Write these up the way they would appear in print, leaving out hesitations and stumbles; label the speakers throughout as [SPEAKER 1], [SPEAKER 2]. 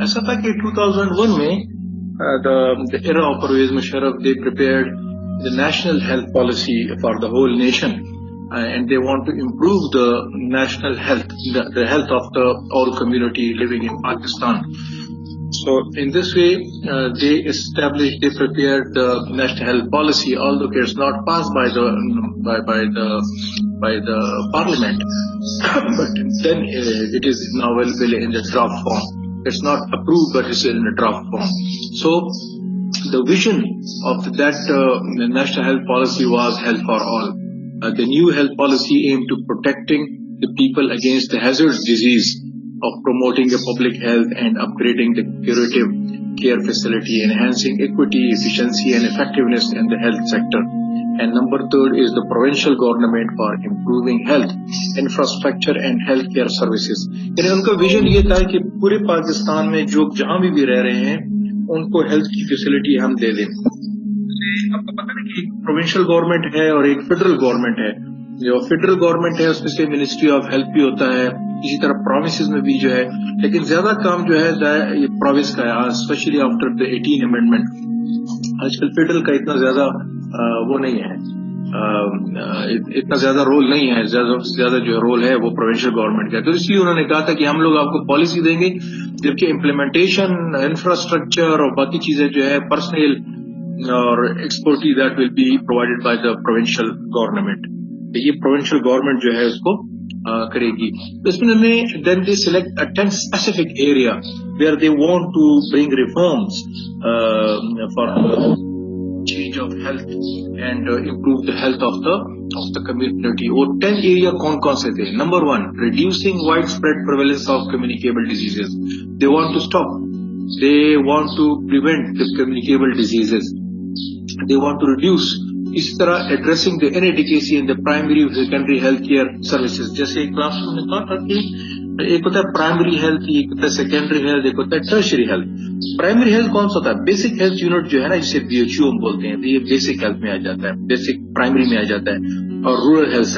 [SPEAKER 1] ایسا تھا کہ 2001 میں the era of Pervez Musharraf, they prepared the national health policy for the whole nation, and they want to improve the national health, the health of the all community living in Pakistan. So in this way, they prepared the national health policy, although it's not passed by the parliament, but then it is now available in the draft form. It's not approved, but it's in a draft form. So the vision of that national health policy was health for all. The new health policy aimed to protecting the people against the hazardous disease, of promoting the public health and upgrading the curative care facility, enhancing equity, efficiency and effectiveness in the health sector. And number third is the provincial government for improving health infrastructure and health care services. یعنی ان کا vision یہ تھا کہ پورے پاکستان میں جو جہاں بھی رہ رہے ہیں ان کو ہیلتھ کی فیسلٹی ہم دے دیں. آپ کو پتا ہے کہ ایک پروونشل گورنمنٹ ہے اور ایک فیڈرل گورنمنٹ ہے. جو فیڈرل گورنمنٹ ہے اس میں سے منسٹری آف ہیلتھ بھی ہوتا ہے, اسی طرح پروونسز میں بھی جو ہے, لیکن زیادہ کام جو ہے یہ پروونس کا ہے, اسپیشلی آفٹر دا 18 امینڈمنٹ. آج کل فیڈرل کا اتنا زیادہ وہ نہیں ہے, اتنا زیادہ رول نہیں ہے, زیادہ سے زیادہ جو رول ہے وہ پروونشل گورنمنٹ کا ہے. تو اس لیے انہوں نے کہا تھا کہ ہم لوگ آپ کو پالیسی دیں گے, جبکہ امپلیمنٹیشن, انفراسٹرکچر اور باقی چیزیں جو ہے پرسنل اور expertise that will be provided by the provincial government. یہ پروونشل گورنمنٹ جو ہے اس کو کرے گی. اس میں then they select 10 specific area where they want to bring reforms for change of health and improve the health of the community. اور 10 ایریا کون کون سے تھے؟ Number 1, reducing widespread prevalence of communicable diseases. They want to stop, they want to prevent the communicable diseases, they want to reduce. اسی طرح addressing the inadequacy in the primary secondary health care services. جیسے ایک class میں نے کہا تھا کہ ایک ہوتا ہے پرائمری ہیلتھ, ایک ہوتا ہے سیکنڈری ہیلتھ, ایک ہوتا ہے ٹرشری ہیلتھ. پرائمری ہیلتھ کون سا ہوتا ہے؟ بیسک ہیلتھ یونٹ جو ہے نا, جسے BHO ہم بولتے ہیں, تو یہ بیسک ہیلتھ میں آ جاتا ہے, بیسک پرائمری میں آ جاتا ہے. اور رورل ہیلتھ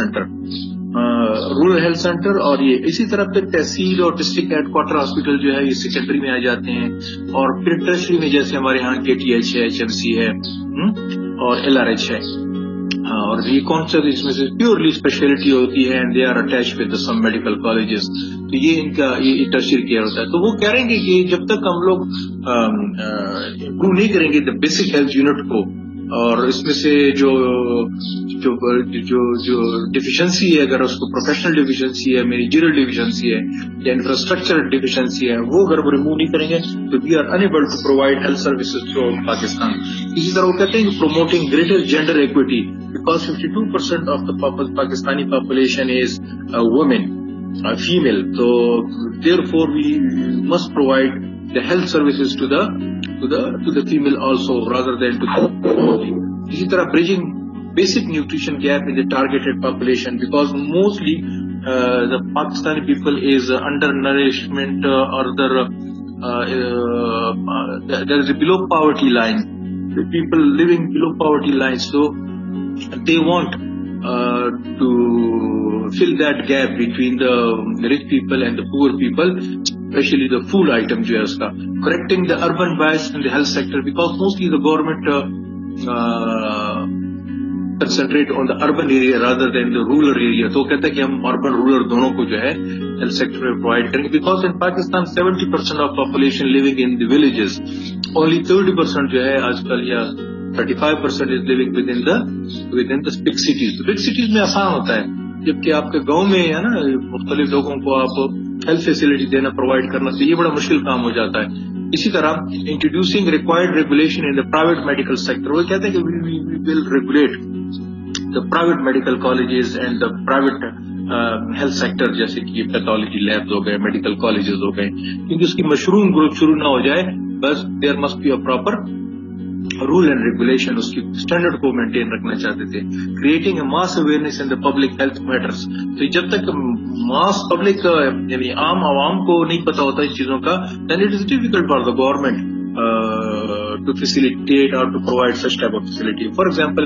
[SPEAKER 1] سینٹر, اور یہ اسی طرح پھر تحصیل اور ڈسٹرکٹ ہیڈ کوارٹر ہاسپٹل جو ہے یہ سیکنڈری میں آ جاتے ہیں. اور پھر ٹرشری میں جیسے ہمارے یہاں KTH ہے, HMC ہے اور LRH ہے. اور یہ کون سا اس میں سے پیورلی اسپیشلٹی ہوتی ہے, and they are attach with some medical colleges. تو یہ ان کا یہ ٹرشری کیئر ہوتا ہے. تو وہ کہہ رہے ہیں کہ جب تک ہم لوگ امپروو نہیں کریں گے دا بیسک ہیلتھ یونٹ کو, اور اس میں سے جو ڈیفیشنسی ہے, اگر اس کو پروفیشنل ڈیفیشنسی ہے, مینیجریل ڈیفیشنسی ہے یا انفراسٹرکچر ڈیفیشنسی ہے, وہ اگر وہ ریموو نہیں کریں گے تو we are enable to provide health services through Pakistan. اسی طرح وہ کہتے ہیں کہ promoting greater gender equity, because 52% of the Pakistani population is women, female. So therefore we must provide the health services to the female also, rather than to the male. اسی طرح bridging basic nutrition gap in the targeted population, because mostly the Pakistani people is undernourishment, or there is a below poverty line, the people living below poverty line. So they want to fill that gap between the rich people and the poor people, especially the food item jo hai uska. Correcting the urban bias in the health sector, because mostly the government concentrate on the urban area rather than the rural area. تو کہتا ہے کہ ہم urban rural دونوں کو جو ہے health sector میں provide کریں گے, because in Pakistan 70% of population living in the villages, only 30% جو ہے آج کل, یا 35% is living within the big cities. تو big cities میں آسان ہوتا ہے, جبکہ آپ کے گاؤں میں ہے نا مختلف لوگوں کو آپ ہیلتھ فیسلٹی دینا, پرووائڈ کرنا, تو یہ بڑا مشکل کام ہو جاتا ہے. اسی طرح introducing required regulation in the private medical sector. وہ کہتے ہیں کہ we will regulate the private medical colleges and the private health sector, جیسے کہ پیتھولوجی لیبز ہو گئے, میڈیکل کالجز ہو گئے, کیونکہ اس کی مشروم گروتھ شروع نہ ہو جائے. بس there must be a proper rule and regulation, اس کی اسٹینڈرڈ کو مینٹین رکھنا چاہتے تھے. Creating a mass awareness in the public health matters. تو جب تک ماس پبلک یعنی عام عوام کو نہیں پتا ہوتا ان چیزوں کا, then it is difficult for the government to facilitate اور to provide such type of facility. For example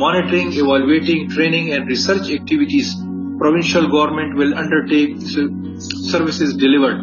[SPEAKER 1] monitoring, evaluating, training and research activities. Provincial government will undertake services delivered.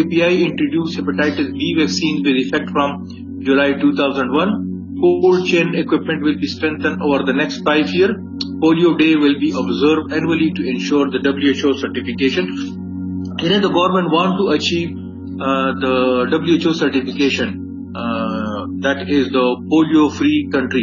[SPEAKER 1] API introduced hepatitis B vaccine with effect from July 2001. Cold chain equipment will be strengthened over the next 5 years. Polio Day will be observed annually to ensure the WHO certification. And the government want to achieve the WHO certification. That is the polio free country,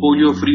[SPEAKER 1] polio free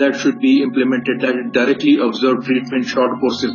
[SPEAKER 1] that should be implemented, that directly observed treatment short courses.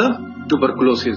[SPEAKER 1] the tuberculosis.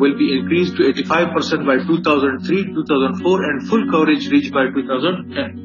[SPEAKER 1] will be increased to 85% by 2003-2004 and full coverage reached by 2010.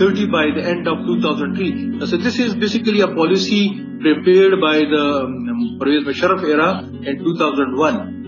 [SPEAKER 1] 30 by the end of 2003. So this is basically a policy prepared by the Pervez Musharraf era in 2001.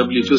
[SPEAKER 1] WHO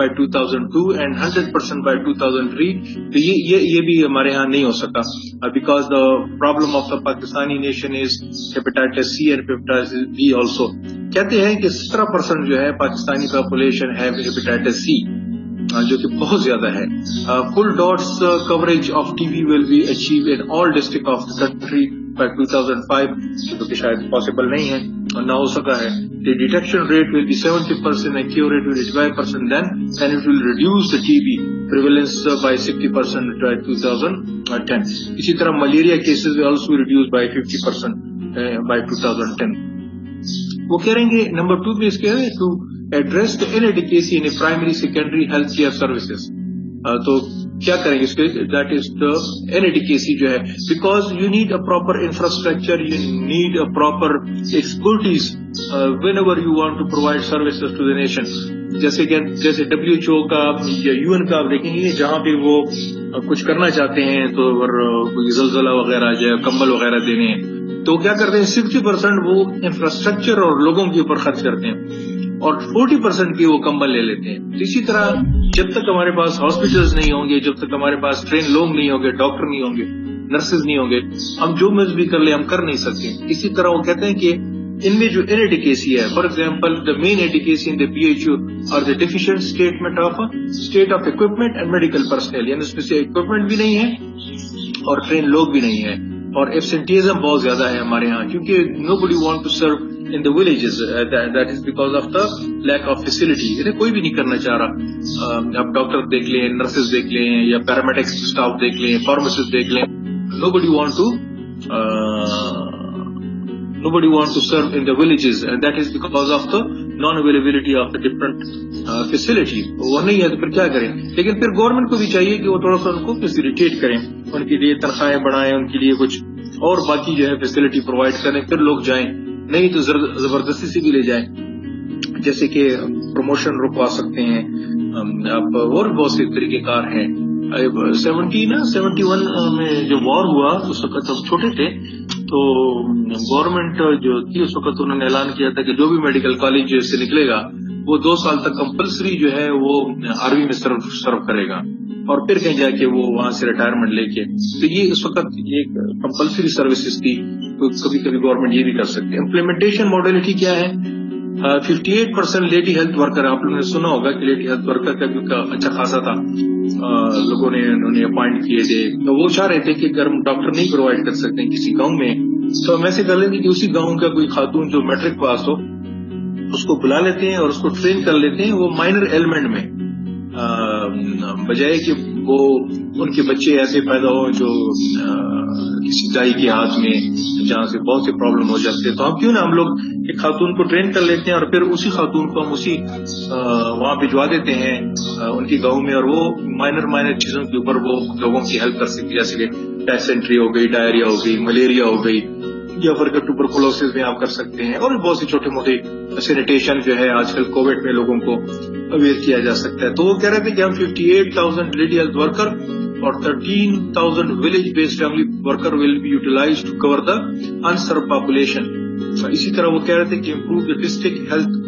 [SPEAKER 1] by 2002 and 100% by 2003. تو یہ بھی ہمارے ہاں نہیں ہو سکا because the problem of the Pakistani nation is hepatitis C and hepatitis B also. کہتے ہیں کہ 17% جو ہے پاکستانی population ہے hepatitis C, جو کہ بہت زیادہ ہے. Full dots coverage of TB will be achieved in all districts of the country by 2005, جو کہ شاید possible نہیں ہے اور نہ ہو سکا ہے. The detection rate will be 70% and cure rate will be 85% then, and it will reduce the TB prevalence by 60% by 2010. اسی طرح malaria cases will also reduce by 50% by 2010. وہ کہہ رہے ہیں کہ نمبر 2 پہ اس کے to address the inadequacy in primary secondary health care services. تو کیا کریں گے اس کے, that is the inadequacy جو ہے, because you need a proper infrastructure, you need a proper expertise whenever you want to provide services to the nation. جیسے WHO کا یا UN کا آپ دیکھیں گے جہاں پہ وہ کچھ کرنا چاہتے ہیں تو کوئی زلزلہ وغیرہ جو کمبل وغیرہ دینے ہیں تو کیا کرتے ہیں 60% وہ انفراسٹرکچر اور لوگوں کے اوپر خرچ کرتے ہیں اور 40% کی وہ کمبل لے لیتے ہیں. اسی طرح جب تک ہمارے پاس ہاسپٹلز نہیں ہوں گے, جب تک ہمارے پاس ٹرین لوگ نہیں ہوں گے, ڈاکٹر نہیں ہوں گے, نرسز نہیں ہوں گے, ہم جو مرض بھی کر لیں ہم کر نہیں سکتے. اسی طرح وہ کہتے ہیں کہ ان میں جو انڈیکیسی ہے, for example the main inadequacy in the PHU اور the deficient state of equipment and medical personnel, یعنی اس میں سے اکوپمنٹ بھی نہیں ہے اور ٹرین لوگ بھی نہیں ہے, اور ایبسینٹیزم بہت زیادہ ہے ہمارے ہاں کیونکہ nobody want to serve in the villages. That is because of the lack of facility. انہیں کوئی بھی نہیں کرنا چاہ رہا. آپ ڈاکٹر دیکھ لیں, نرسز دیکھ لیں, یا پیرامیڈکس اسٹاف دیکھ لیں, فارماسسٹ دیکھ لیں, nobody want to serve in the villages, and that is because of the non-availability of the different facility. وہ نہیں ہے تو پھر کیا کریں. لیکن پھر گورنمنٹ کو بھی چاہیے کہ وہ تھوڑا سا ان کو فیسیلیٹیٹ کریں, ان کے لیے تنخواہیں بڑھائیں, ان کے لیے کچھ اور باقی جو ہے فیسلٹی پرووائڈ کریں, پھر لوگ جائیں, نہیں تو زبردستی سے بھی لے جائیں. جیسے کہ پروموشن رکوا سکتے ہیں آپ, اور بہت سے طریقہ کار ہیں. 71 میں جو وار ہوا اس وقت ہم چھوٹے تھے تو گورنمنٹ جو تھی اس وقت انہوں نے اعلان کیا تھا کہ جو بھی میڈیکل کالج سے نکلے گا وہ 2 سال تک کمپلسری جو ہے وہ آرمی میں سرو کرے گا اور پھر کہیں جا کے وہ وہاں سے ریٹائرمنٹ لے کے. تو یہ اس وقت یہ کمپلسری سروسز تھی, تو کبھی کبھی گورنمنٹ یہ بھی کر سکتے. امپلیمنٹیشن ماڈلٹی کیا ہے؟ 58% لیڈی ہیلتھ ورکر, آپ لوگوں نے سنا ہوگا کہ لیڈی ہیلتھ ورکر کا اچھا خاصا تھا, لوگوں نے انہوں نے اپوائنٹ کیے تھے. تو وہ چاہ رہے تھے کہ اگر ہم ڈاکٹر نہیں پرووائڈ کر سکتے کسی گاؤں میں تو ہم ایسے کر لیتے کہ اسی گاؤں کا کوئی خاتون جو میٹرک پاس ہو اس کو بلا لیتے ہیں اور اس کو ٹرین کر لیتے ہیں وہ مائنر ایلیمنٹ میں, بجائے کہ وہ ان کے بچے ایسے پیدا ہوں جو کسی دائی کے ہاتھ میں جہاں سے بہت سے پرابلم ہو جاتے ہیں. تو ہم کیوں نہ ہم لوگ ایک خاتون کو ٹرین کر لیتے ہیں اور پھر اسی خاتون کو ہم اسی وہاں بھجوا دیتے ہیں ان کے گاؤں میں, اور وہ مائنر چیزوں کے اوپر وہ لوگوں کی ہیلپ کر سکتی, جیسے کہ ڈائسینٹری ہو گئی, ڈائریا ہو گئی, ملیریا ہو گئی, یا پھر ٹوبرکلوسس میں آپ کر سکتے ہیں, اور بہت سی چھوٹے موٹے سینیٹیشن جو ہے آج کل کووڈ میں لوگوں کو اویئر کیا جا سکتا ہے. تو وہ کہہ رہے تھے کہ ہم 58,000 لیڈی ہیلتھ ورکر اور 13,000 village based family worker will be utilize to cover the unserved population. اسی طرح وہ کہہ رہے تھے کہ improve the district health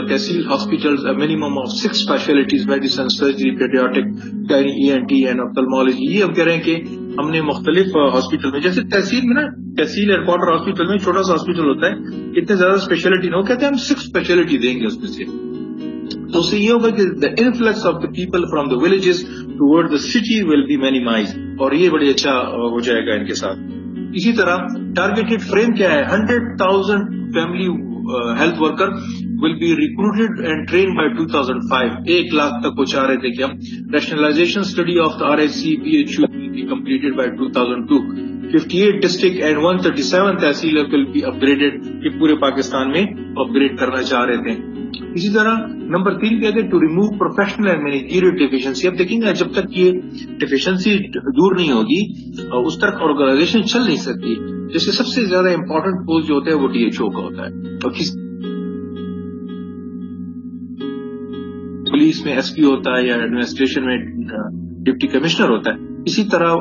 [SPEAKER 1] tehsil hospitals minimum of 6 specialities, medicine, surgery, paediatric, ENT and ophthalmology. یہ ہم کہہ رہے ہیں کہ ہم نے مختلف ہاسپٹل میں, جیسے تحصیل میں نا, تحصیل ہیڈ کوارٹر ہاسپٹل میں چھوٹا سا ہاسپٹل ہوتا ہے, اتنے زیادہ اسپیشلٹی نہ ہو, کہتے ہیں ہم 6 اسپیشلٹی دیں گے اس میں سے. تو اس سے یہ ہوگا کہ the influx of the people from the villages toward the city will be minimise, اور یہ بڑی اچھا ہو جائے گا ان کے ساتھ. اسی طرح ٹارگیٹڈ فریم کیا ہے؟ 100,000 family health worker will be recruited and train by 2005. 1 lakh تک وہ چاہ رہے تھے کہ ہم rationalisation study of the RHC PHU be completed by 2002. 58 district and 137 tehsil will be upgraded, کہ پورے پاکستان میں اپ گریڈ کرنا چاہ رہے تھے. اسی طرح نمبر 3 کہتے ہیں to remove professional and managerial deficiency. اب دیکھیں گے جب تک یہ ڈیفیشنسی دور نہیں ہوگی اس تک آرگنائزیشن چل نہیں سکتی. جیسے سب سے زیادہ امپورٹنٹ پوسٹ جو ہوتا ہے وہ DHO کا ہوتا ہے, اور پولیس میں SP ہوتا ہے یا ایڈمنسٹریشن میں ڈپٹی کمشنر ہوتا ہے. اسی طرح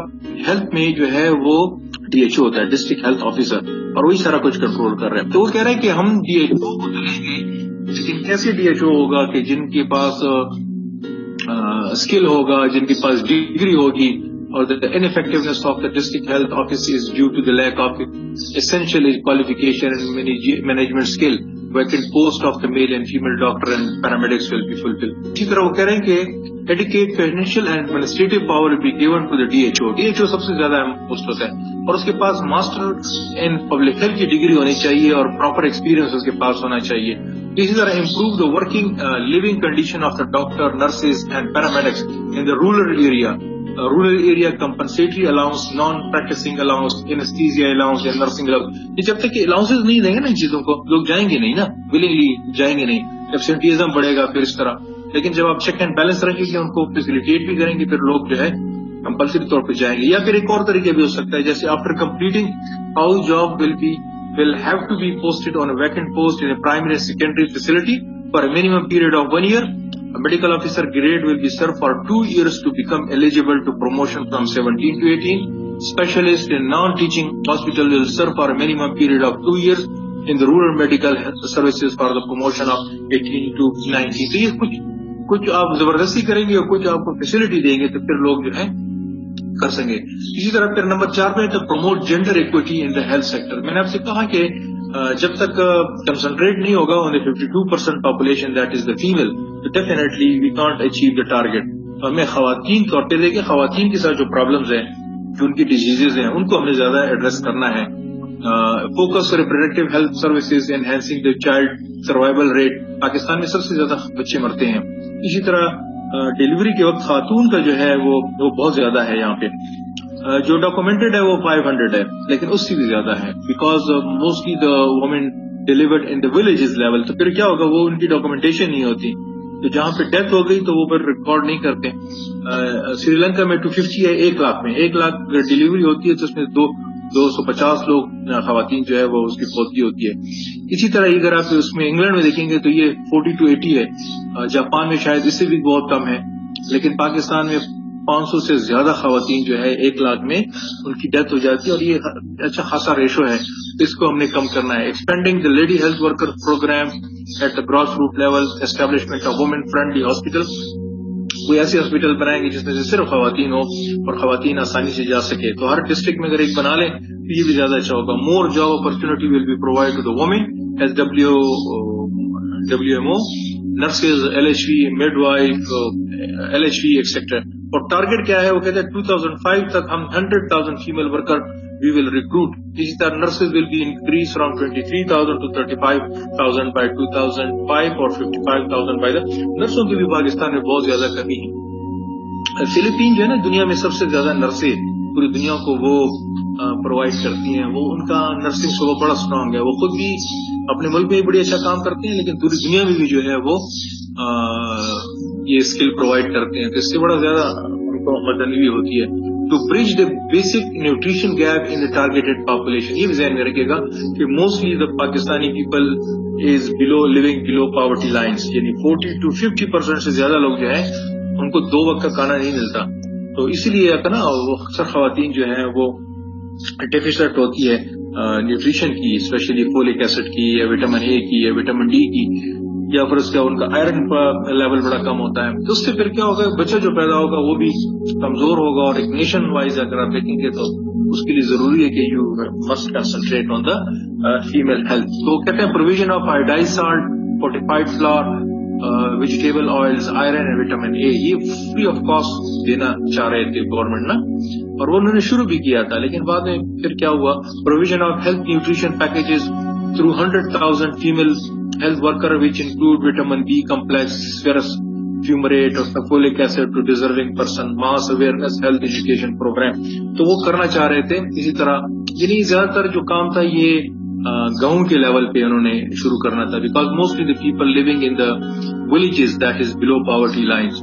[SPEAKER 1] ہیلتھ میں جو ہے وہ DHO ہوتا ہے, ڈسٹرکٹ ہیلتھ آفیسر, اور وہی سارا کچھ کنٹرول کر رہے ہیں. تو وہ کہہ رہے ہیں کہ ہم DHO کو تو لیں گے, لیکن کیسے DHO ہوگا کہ جن کے پاس اسکل ہوگا, جن کے پاس ڈگری ہوگی, اور the ineffectiveness of the district health office is due to the lack of essential qualification and management skill. Vacant post of the male and female doctor and paramedics will be fulfilled. اسی طرح وہ کہہ رہے ہیں کہ adequate financial and administrative power will be given to the DHO. DHO سب سے زیادہ اہم پوسٹ ہوتا ہے, اور اس کے پاس ماسٹر ان پبلک ہیلتھ کی ڈگری ہونی چاہیے اور پراپر ایکسپیرینس اس کے پاس ہونا چاہیے. اسی طرح improve the working living condition of the doctor, nurses and paramedics in the rural area. Rural area compensatory allowance, non practicing allowance, anaesthesia allowance یا نرسنگ الاؤنس. یہ جب تک کہ الاؤنسز نہیں دیں گے نا ان چیزوں کو, لوگ جائیں گے نہیں نا, ولنگلی جائیں گے نہیں. ایبسینٹیزم بڑھے گا پھر اس طرح. لیکن جب آپ چیک اینڈ بیلنس رکھیں گے, ان کو فیسیلیٹیٹ بھی کریں گے, پھر لوگ جو ہے کمپلسری طور پہ جائیں گے. یا پھر ایک اور طریقے بھی ہو سکتا ہے, جیسے after completing house job will have to be posted on a vacant post in a primary and secondary facility for a minimum period of 1 year. A medical officer grade will be served for 2 years to become eligible to promotion from 17 to 18. Specialist in non-teaching hospital will serve for a minimum period of 2 years in the rural medical services for the promotion of 18 to 19. تو یہ کچھ آپ زبردستی کریں گے اور کچھ آپ کو فیسلٹی دیں گے تو پھر لوگ جو ہے کر سکیں گے. اسی طرح پھر نمبر 4 پہ promote gender equity in the health sector. میں نے آپ سے کہا کہ جب تک کنسنٹریٹ نہیں ہوگا on 52% population that is the female, تو definitely we can't achieve the target. ہمیں خواتین طور پہ دیکھیں, خواتین کے ساتھ جو پرابلمز ہیں, جو ان کی ڈیزیزز ہیں, ان کو ہمیں زیادہ ایڈریس کرنا ہے. Focus reproductive health services, enhancing the child survival rate. Pakistan میں سب سے زیادہ بچے مرتے ہیں. اسی طرح ڈیلیوری کے وقت خاتون کا جو ہے وہ بہت زیادہ ہے. یہاں پہ جو ڈاکومنٹڈ ہے وہ 500 ہے, لیکن اس سے بھی زیادہ ہے, because mostly the woman delivered in the villages level. تو پھر کیا ہوگا, وہ ان کی ڈاکومنٹیشن نہیں ہوتی, تو جہاں پہ ڈیتھ ہو گئی تو وہ پھر ریکارڈ نہیں کرتے. سری لنکا میں 250 ہے 1 لاکھ میں. 1 لاکھ ڈیلیوری ہوتی ہے تو اس میں 250 لوگ خواتین جو ہے وہ اس کی فوتگی ہوتی ہے. اسی طرح اگر آپ اس میں انگلینڈ میں دیکھیں گے تو یہ 40 to 80 ہے. جاپان میں شاید اس سے بھی بہت کم ہے, لیکن پاکستان میں 500 سے زیادہ خواتین جو ہے 1 لاکھ میں ان کی ڈیتھ ہو جاتی ہے, اور یہ اچھا خاصا ریشو ہے. اس کو ہم نے کم کرنا ہے. Expanding the lady health worker programme at the grass root level, establishment of women friendly hospital. کوئی ایسی ہاسپٹل بنائیں گے جس میں سے صرف خواتین ہو اور خواتین آسانی سے جا سکے. تو ہر ڈسٹرکٹ میں اگر ایک بنا لیں تو یہ بھی زیادہ اچھا ہوگا. More job opportunity will be provide to the women as WMO, nurses, LHV, midwife, LHV etcetera. اور ٹارگیٹ کیا ہے, وہ کہتے ہیں 2005 تک ہم 100,000 female worker we will recruit. اسی طرح nurses will be increased from 23,000 to 35,000 by 2005 اور 55,000 by the. نرسوں کی بھی پاکستان میں بہت زیادہ کمی ہے. فلپین جو ہے نا دنیا میں سب سے زیادہ نرسیں پوری دنیا کو وہ پرووائڈ کرتی ہیں. وہ ان کا نرسنگ شعبہ بڑا اسٹرانگ ہے. وہ خود بھی اپنے ملک میں بھی بڑی اچھا کام کرتے ہیں, لیکن پوری دنیا میں بھی جو ہے وہ یہ اسکل پرووائڈ کرتے ہیں. تو اس سے بڑا زیادہ ان کو مدد بھی ہوتی ہے. To bridge the basic nutrition gap in the targeted population. یہ بھی ذہن میں رکھے گا کہ mostly the Pakistani people is living below poverty lines, یعنی 40 to 50% سے زیادہ لوگ جو ہے ان کو 2 وقت کا کھانا نہیں ملتا. تو اسی لیے نا وہ اکثر خواتین جو ہیں وہ ڈیفیسٹ ہوتی ہے نیوٹریشن کی, اسپیشلی فولک ایسڈ کی یا وٹامن اے کی یا وٹامن ڈی کی, یا پھر اس کا ان کا آئرن لیول بڑا کم ہوتا ہے. تو اس سے پھر کیا ہوگا, بچہ جو پیدا ہوگا وہ بھی کمزور ہوگا. اور ایک نیشن وائز اگر آپ دیکھیں گے تو اس کے لیے ضروری ہے کہ you must concentrate on the female health. تو کہتے ہیں provision of iodised salt, fortified flour, vegetable oils, iron and vitamin A, یہ فری آف کاسٹ دینا چاہ رہے تھے گورنمنٹ نا, اور وہ انہوں نے شروع بھی کیا تھا. لیکن بعد میں پھر کیا ہوا, provision of health nutrition packages through 100,000 female health worker which include vitamin B complex, ferrous fumarate or folic acid to deserving person, mass awareness health education program. تو وہ کرنا چاہ رہے تھے. اسی طرح یعنی زیادہ تر جو کام تھا یہ گاؤں کے لیول پہ انہوں نے شروع کرنا تھا, because mostly the people living in the villages that is below poverty lines.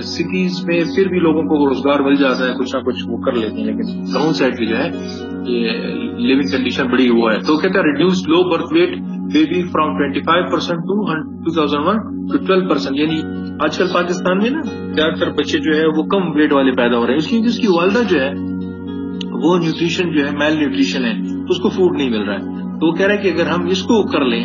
[SPEAKER 1] Cities میں پھر بھی لوگوں کو روزگار مل جاتا ہے, کچھ نہ کچھ وہ کر لیتے ہیں, لیکن گاؤں سائڈ کی جو ہے یہ لیونگ کنڈیشن بڑی ہوا ہے. تو کہتے ہیں reduce low birth weight baby from 25% to 2001 to 12%. یعنی آج کل پاکستان میں نا زیادہ تر بچے جو ہے وہ کم ویٹ والے پیدا ہو رہے ہیں, اس لیے جس کی والدہ جو ہے وہ نیوٹریشن جو ہے میل نیوٹریشن ہے, اس کو فوڈ نہیں مل رہا ہے. تو وہ کہہ رہے ہیں کہ اگر ہم اس کو کر لیں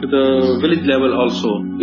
[SPEAKER 1] the village level also.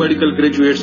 [SPEAKER 1] medical graduates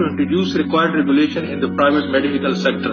[SPEAKER 1] to introduce required regulation in the private medical sector.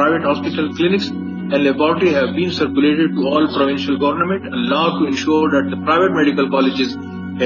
[SPEAKER 1] private hospital clinics and laboratory have been circulated to all provincial government and law to ensure that the private medical colleges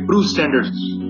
[SPEAKER 1] approved standards.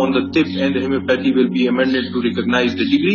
[SPEAKER 1] on the tip and the homeopathy will be amended to recognize the degree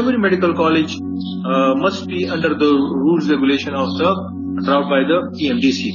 [SPEAKER 1] every medical college must be under the rules regulation of the draft by the PMDC,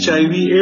[SPEAKER 1] HIV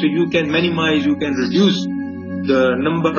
[SPEAKER 1] So you can minimize, you can reduce the number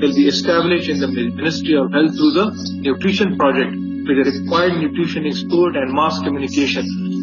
[SPEAKER 1] will be established in the Ministry of Health through the nutrition project with the required nutrition export and mass communication.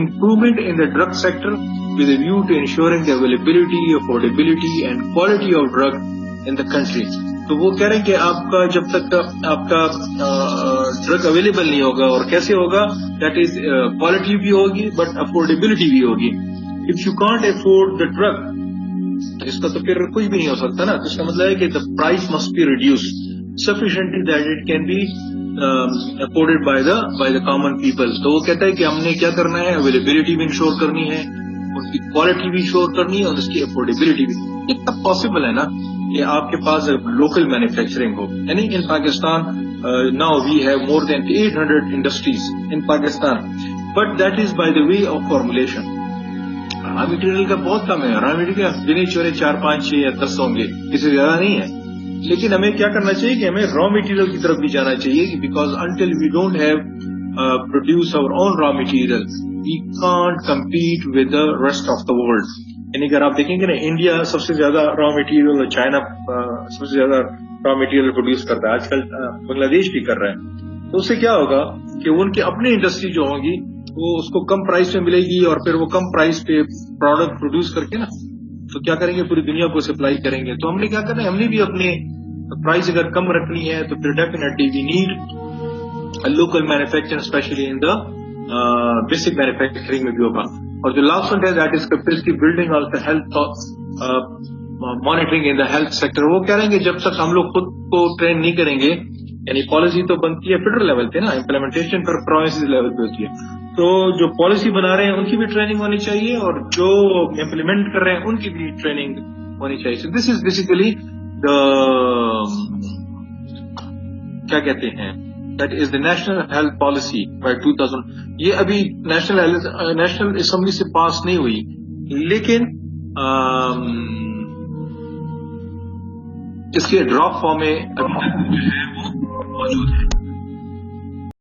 [SPEAKER 1] improvement in the drug sector with a view to ensuring the availability, affordability and quality of drug in the country. تو وہ کہہ رہے ہیں کہ آپ کا جب تک آپ کا ڈرگ اویلیبل نہیں ہوگا اور کیسے ہوگا, دیٹ از کوالٹی بھی ہوگی بٹ افورڈیبلٹی بھی ہوگی. If you can't afford the drug اس کا تو پھر کوئی بھی نہیں ہو سکتا نا. تو اس کا مطلب ہے کہ the price must be reduce sufficiently that it can be afforded by the common people. تو وہ کہتا ہے کہ ہم نے کیا کرنا ہے, اویلیبلٹی بھی انشور کرنی ہے, اس کی کوالٹی بھی انشور کرنی ہے اور اس کی افورڈیبلٹی بھی. اتنا پاسبل ہے نا کہ آپ کے پاس لوکل مینوفیکچرنگ ہو. یعنی in Pakistan now we have more than 800 industries in Pakistan, but that is by the way of formulation. Raw material کا بہت کم ہے, را مٹیریل گنے چورے 4 5 6 یا 10 ہوں گے, اس سے زیادہ نہیں ہے. لیکن ہمیں کیا کرنا چاہیے کہ ہمیں را مٹیریل کی طرف بھی جانا چاہیے, because until we don't have produce our own raw material we can't compete with the rest of the world. یعنی اگر آپ دیکھیں گے نا, انڈیا سب سے زیادہ را مٹیریل اور چائنا سب سے زیادہ را مٹیریل پروڈیوس کرتا ہے, آج کل بنگلہ دیش بھی کر رہا ہے. تو اس سے کیا ہوگا کہ ان کی اپنی انڈسٹری جو ہوں گی وہ اس کو کم پرائز پہ ملے گی, اور پھر وہ کم پرائز پہ پروڈکٹ پروڈیوس کر کے نا تو کیا کریں گے, پوری دنیا کو سپلائی کریں گے. تو ہم نے کیا کرنا ہے, ہم نے بھی اپنے پرائز اگر کم رکھنی ہے تو پھر definitely we need local manufacturing specially in the basic manufacturing میں بھی ہوگا. اور جو لاسٹ ون ہے that is capacity building of the health monitoring in the health sector. وہ کہہ رہے ہیں کہ جب تک ہم لوگ خود کو ٹرین نہیں کریں گے, یعنی پالیسی تو بنتی ہے فیڈرل لیول پہ نا, امپلیمنٹیشن پر پروونس لیول پہ ہوتی ہے. تو جو پالیسی بنا رہے ہیں ان کی بھی ٹریننگ ہونی چاہیے, اور جو امپلیمنٹ کر رہے ہیں ان کی بھی ٹریننگ ہونی چاہیے. سو دس از بیسیکلی کیا کہتے ہیں, that is the national health policy by 2000. یہ ابھی نیشنل اسمبلی سے پاس نہیں ہوئی, لیکن اس کے ڈراپ فارم میں ابھی جو ہے وہ موجود ہے.